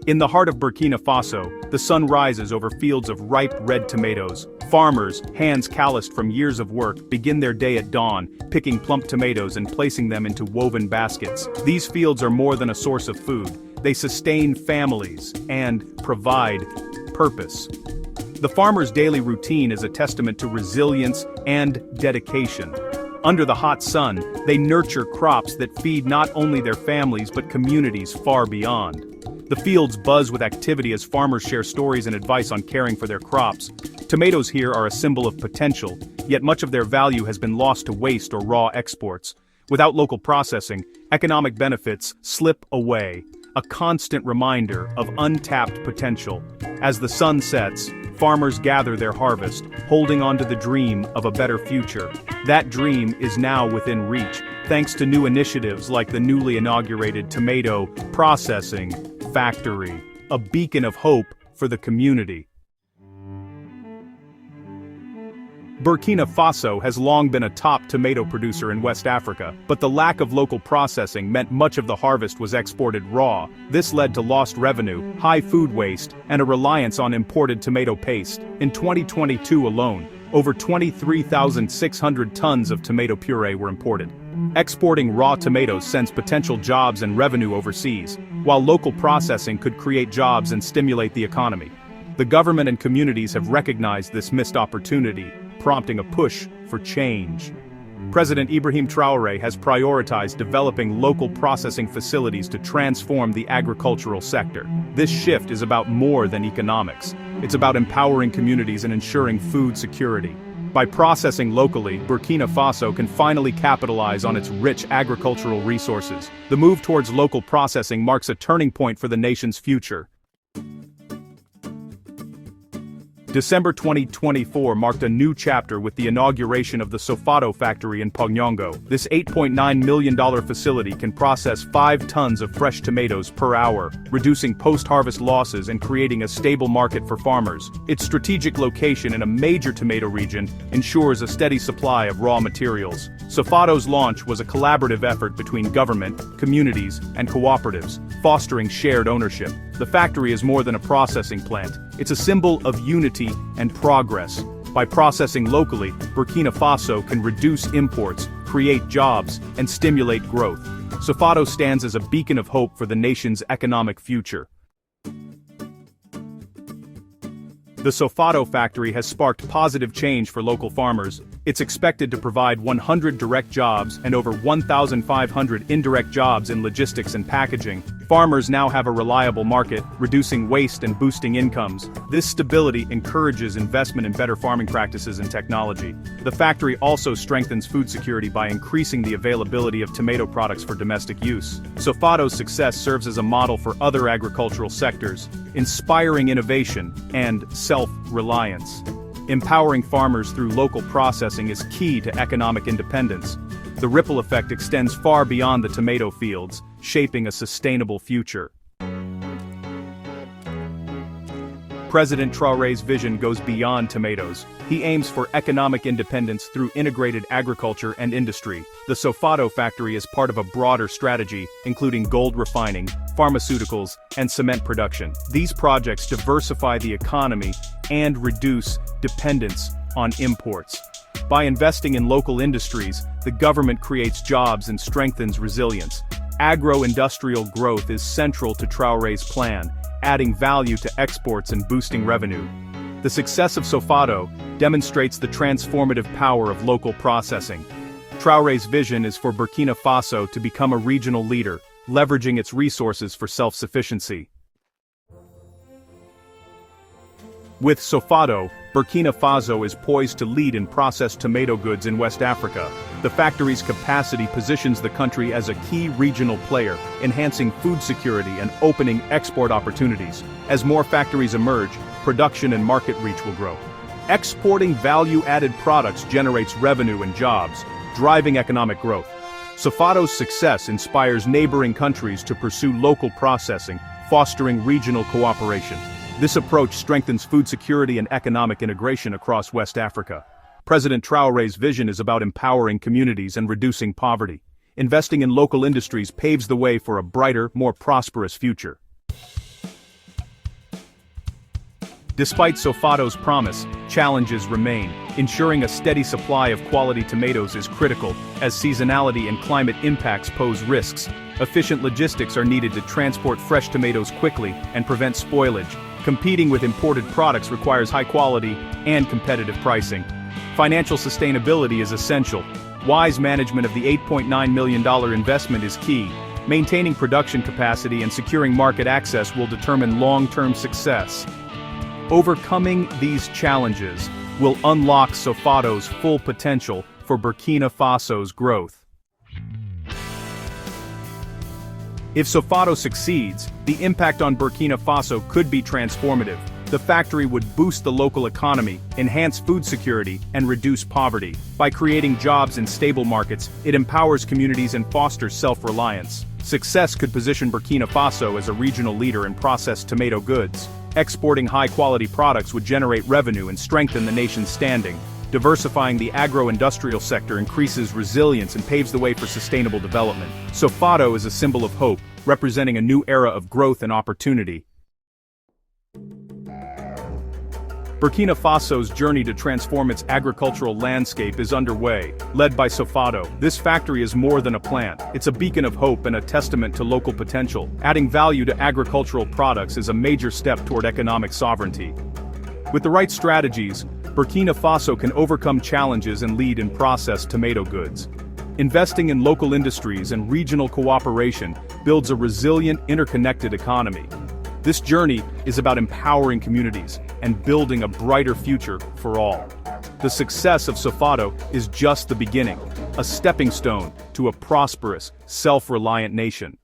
In the heart of Burkina Faso, the sun rises over fields of ripe red tomatoes. Farmers, hands calloused from years of work, begin their day at dawn, picking plump tomatoes and placing them into woven baskets. These fields are more than a source of food. They sustain families and provide purpose. The farmer's daily routine is a testament to resilience and dedication. Under the hot sun, they nurture crops that feed not only their families but communities far beyond. The fields buzz with activity as farmers share stories and advice on caring for their crops. Tomatoes here are a symbol of potential, yet much of their value has been lost to waste or raw exports. Without local processing, economic benefits slip away, a constant reminder of untapped potential. As the sun sets, farmers gather their harvest, holding on to the dream of a better future. That dream is now within reach, thanks to new initiatives like the newly inaugurated tomato processing factory, a beacon of hope for the community. Burkina Faso has long been a top tomato producer in West Africa, but the lack of local processing meant much of the harvest was exported raw. This led to lost revenue, high food waste, and a reliance on imported tomato paste. In 2022 alone, over 23,600 tons of tomato puree were imported. Exporting raw tomatoes sends potential jobs and revenue overseas, while local processing could create jobs and stimulate the economy. The government and communities have recognized this missed opportunity, prompting a push for change. President Ibrahim Traoré has prioritized developing local processing facilities to transform the agricultural sector. This shift is about more than economics. It's about empowering communities and ensuring food security. By processing locally, Burkina Faso can finally capitalize on its rich agricultural resources. The move towards local processing marks a turning point for the nation's future. December 2024 marked a new chapter with the inauguration of the Sofado factory in Pognongo. This $8.9 million facility can process 5 tons of fresh tomatoes per hour, reducing post-harvest losses and creating a stable market for farmers. Its strategic location in a major tomato region ensures a steady supply of raw materials. Sofado's launch was a collaborative effort between government, communities, and cooperatives, fostering shared ownership. The factory is more than a processing plant. It's a symbol of unity and progress. By processing locally, Burkina Faso can reduce imports, create jobs, and stimulate growth. Sofado stands as a beacon of hope for the nation's economic future. The Sofado factory has sparked positive change for local farmers. It's expected to provide 100 direct jobs and over 1,500 indirect jobs in logistics and packaging. Farmers now have a reliable market, reducing waste and boosting incomes. This stability encourages investment in better farming practices and technology. The factory also strengthens food security by increasing the availability of tomato products for domestic use. Sofado's success serves as a model for other agricultural sectors, inspiring innovation and self-reliance. Empowering farmers through local processing is key to economic independence. The ripple effect extends far beyond the tomato fields, shaping a sustainable future. President Traoré's vision goes beyond tomatoes. He aims for economic independence through integrated agriculture and industry. The Sofado factory is part of a broader strategy, including gold refining, pharmaceuticals, and cement production. These projects diversify the economy and reduce dependence on imports. By investing in local industries, the government creates jobs and strengthens resilience. Agro-industrial growth is central to Traoré's plan, adding value to exports and boosting revenue. The success of Sofado demonstrates the transformative power of local processing. Traoré's vision is for Burkina Faso to become a regional leader, leveraging its resources for self-sufficiency. With Sofado, Burkina Faso is poised to lead in processed tomato goods in West Africa. The factory's capacity positions the country as a key regional player, enhancing food security and opening export opportunities. As more factories emerge, production and market reach will grow. Exporting value-added products generates revenue and jobs, driving economic growth. Sofado's success inspires neighboring countries to pursue local processing, fostering regional cooperation. This approach strengthens food security and economic integration across West Africa. President Traoré's vision is about empowering communities and reducing poverty. Investing in local industries paves the way for a brighter, more prosperous future. Despite Sofado's promise, challenges remain. Ensuring a steady supply of quality tomatoes is critical, as seasonality and climate impacts pose risks. Efficient logistics are needed to transport fresh tomatoes quickly and prevent spoilage. Competing with imported products requires high quality and competitive pricing. Financial sustainability is essential. Wise management of the $8.9 million investment is key. Maintaining production capacity and securing market access will determine long-term success. Overcoming these challenges will unlock Sofado's full potential for Burkina Faso's growth. If Sofado succeeds, the impact on Burkina Faso could be transformative. The factory would boost the local economy, enhance food security, and reduce poverty. By creating jobs in stable markets, it empowers communities and fosters self-reliance. Success could position Burkina Faso as a regional leader in processed tomato goods. Exporting high-quality products would generate revenue and strengthen the nation's standing. Diversifying the agro-industrial sector increases resilience and paves the way for sustainable development. Sofado is a symbol of hope, representing a new era of growth and opportunity. Burkina Faso's journey to transform its agricultural landscape is underway. Led by Sofado, this factory is more than a plant. It's a beacon of hope and a testament to local potential. Adding value to agricultural products is a major step toward economic sovereignty. With the right strategies, Burkina Faso can overcome challenges and lead in processed tomato goods. Investing in local industries and regional cooperation builds a resilient, interconnected economy. This journey is about empowering communities and building a brighter future for all. The success of Sofado is just the beginning, a stepping stone to a prosperous, self-reliant nation.